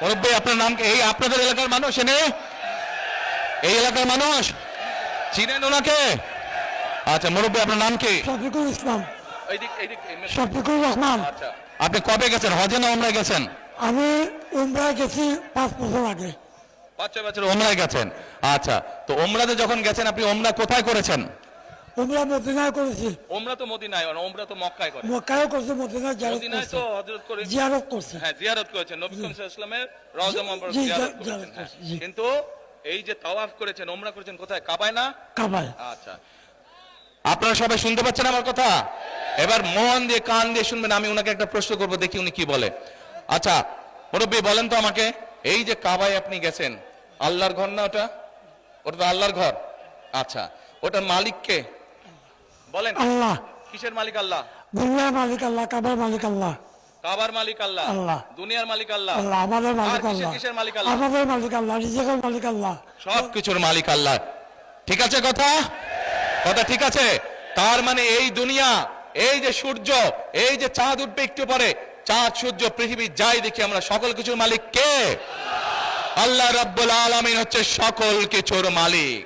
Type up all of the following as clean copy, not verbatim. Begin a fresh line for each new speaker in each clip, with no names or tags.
মুরব্বী আপনার নাম কি? এই আপনাদের এলাকার মানুষ এনে, এই এলাকার মানুষ চিনেন ওনাকে? আচ্ছা মুরব্বী আপনার নাম কি?
শফিকুল ইসলাম। শফিকুল রহমান।
আচ্ছা আপনি কবে গেছেন, হজে না উমরায় গেছেন?
আমি উমরায় গেছি 5 বছর আগে।
5-6 বছর উমরায় গেছেন। আচ্ছা তো উমরাতে যখন গেছেন আপনি উমরা কোথায় করেছেন?
উমরা মদিনায় করেছি।
উমরা তো মদিনায়, উমরা তো মক্কায় করে।
মক্কায়ও করছি, মদিনায়
মদিনায় তো হযরত করে
জিয়ারত করছি।
হ্যাঁ জিয়ারত করেছেন, নবী করিম সাল্লাল্লাহু আলাইহি ওয়াসাল্লামের রওজা মুবারক জিয়ারত করেছেন। কিন্তু এই যে তাওয়াফ করেছেন, উমরা করেছেন কোথায়? কাবায় না?
কাবায়।
আচ্ছা আপনারা সবাই শুনতে পাচ্ছেন আমার কথা? এবার মন দিয়ে কান দিয়ে শুনবেন। আমি উনাকে একটা প্রশ্ন করব, দেখি উনি কি বলে। আচ্ছা মুরব্বী বলেন তো আমাকে, এই যে কাবায় আপনি গেছেন, আল্লাহর ঘর না ওটা? ওটা তো আল্লাহর ঘর। আচ্ছা ওটার মালিক কে বলেন?
আল্লাহ।
কিসের মালিক? আল্লাহ।
দুনিয়ার মালিক আল্লাহ, কাবার মালিক আল্লাহ।
কাবার মালিক আল্লাহ,
আল্লাহ।
দুনিয়ার মালিক আল্লাহ,
আল্লাহ। আমাদের মালিক আল্লাহ।
কিসের মালিক? আল্লাহ।
আমাদের মালিক আল্লাহ, রিজিকের মালিক আল্লাহ,
সবকিছুর মালিক আল্লাহ। ঠিক আছে কথা? কথা ঠিক আছে? তার মানে এই দুনিয়া, এই যে সূর্য, এই যে চাঁদ উঠবে একটু পরে, চাঁদ সূর্য পৃথিবী যাই দেখি আমরা, সকল কিছুর মালিক কে? আল্লাহ রাব্বুল আলামিন হচ্ছে সকল কিছুর মালিক।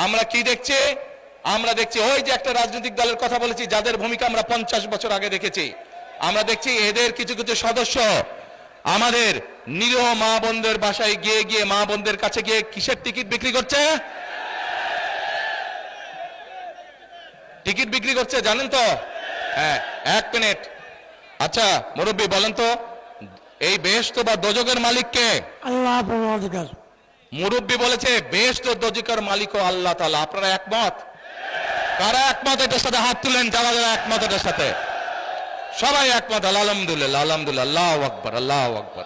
আমরা কি দেখছি? আমরা দেখছি ওই যে একটা রাজনৈতিক দলের কথা বলেছি, যাদের ভূমিকা আমরা 50 বছর আগে দেখেছি। আমরা দেখছি এদের কিছু কিছু সদস্য আমাদের নিরীহ মা বোনদের বাসায় গিয়ে গিয়ে, মা বোনদের কাছে গিয়ে কিসের টিকিট বিক্রি করছে? টিকিট বিক্রি করছে, জানেন তো? হ্যাঁ 1 মিনিট। আচ্ছা মুরব্বী বলেন তো, এই বেহেশত বা দোজখের মালিক কে?
আল্লাহ পরওয়ারদিগার।
মুরব্বী বলেছে বেহেশত ও দোজখের মালিক ও আল্লাহ তাআলা। আপনারা একমত? কারা একমত এটার সাথে হাত তুলেন, যারা যারা একমত এটার সাথে? সবাই একমত, আলহামদুলিল্লাহ আলহামদুলিল্লাহ, আল্লাহু আকবার আল্লাহু আকবার।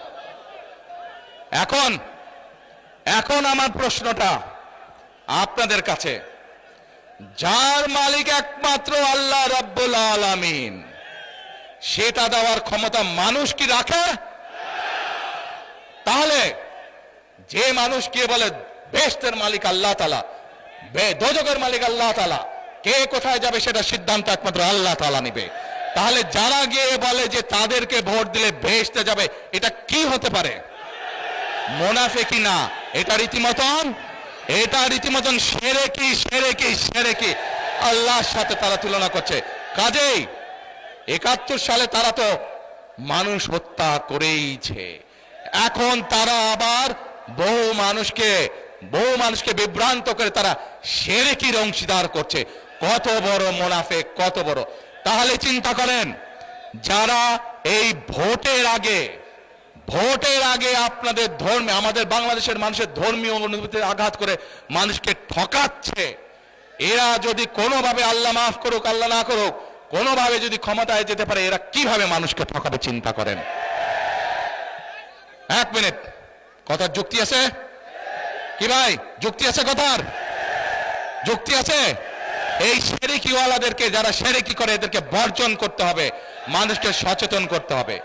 এখন আমার প্রশ্নটা আপনাদের কাছে, যার মালিক একমাত্র আল্লাহ রাব্বুল আলামিন, সেটা দেওয়ার ক্ষমতা মানুষ কি রাখে? তাহলে যে মানুষ কে বলে বেহেশতের মালিক আল্লাহ তাআলা, দোজখের মালিক আল্লাহ তাআলা, কে কোথায় যাবে সেটা সিদ্ধান্ত একমাত্র আল্লাহ তাআলা নেবে। তাহলে যারা গিয়ে বলে যে তাদেরকে ভোট দিলে বেহেশতে যাবে, এটা কি হতে পারে? মুনাফিকি না, এটা রীতিমতন শিরকি শিরকি শিরকি, আল্লাহর সাথে তারা তুলনা করছে। কাজেই 71 সালে তারা তো মানুষ হত্যা করেইছে, এখন তারা আবার বহু মানুষকে বিভ্রান্ত করে তারা শিরকির অংশীদার করছে। কত বড় মুনাফিক, কত বড়! তাহলে চিন্তা করেন, যারা এই ভোটের আগে আপনাদের ধর্মে, আমাদের বাংলাদেশের মানুষের ধর্মীয় অনুভূতিতে আঘাত করে মানুষকে ঠকাচ্ছে, এরা যদি কোনোভাবে, আল্লাহ মাফ করুক আল্লাহ না করুক, কোনোভাবে যদি ক্ষমতায় যেতে পারে, এরা কিভাবে মানুষকে ঠকাবে চিন্তা করেন। 1 মিনিট, কথার যুক্তি আছে কি ভাই? যুক্তি আছে? কথার যুক্তি আছে? এই শিরকিওয়ালাদেরকে, যারা শিরকি করে, এদেরকে বর্জন করতে হবে, মানুষকে সচেতন করতে হবে।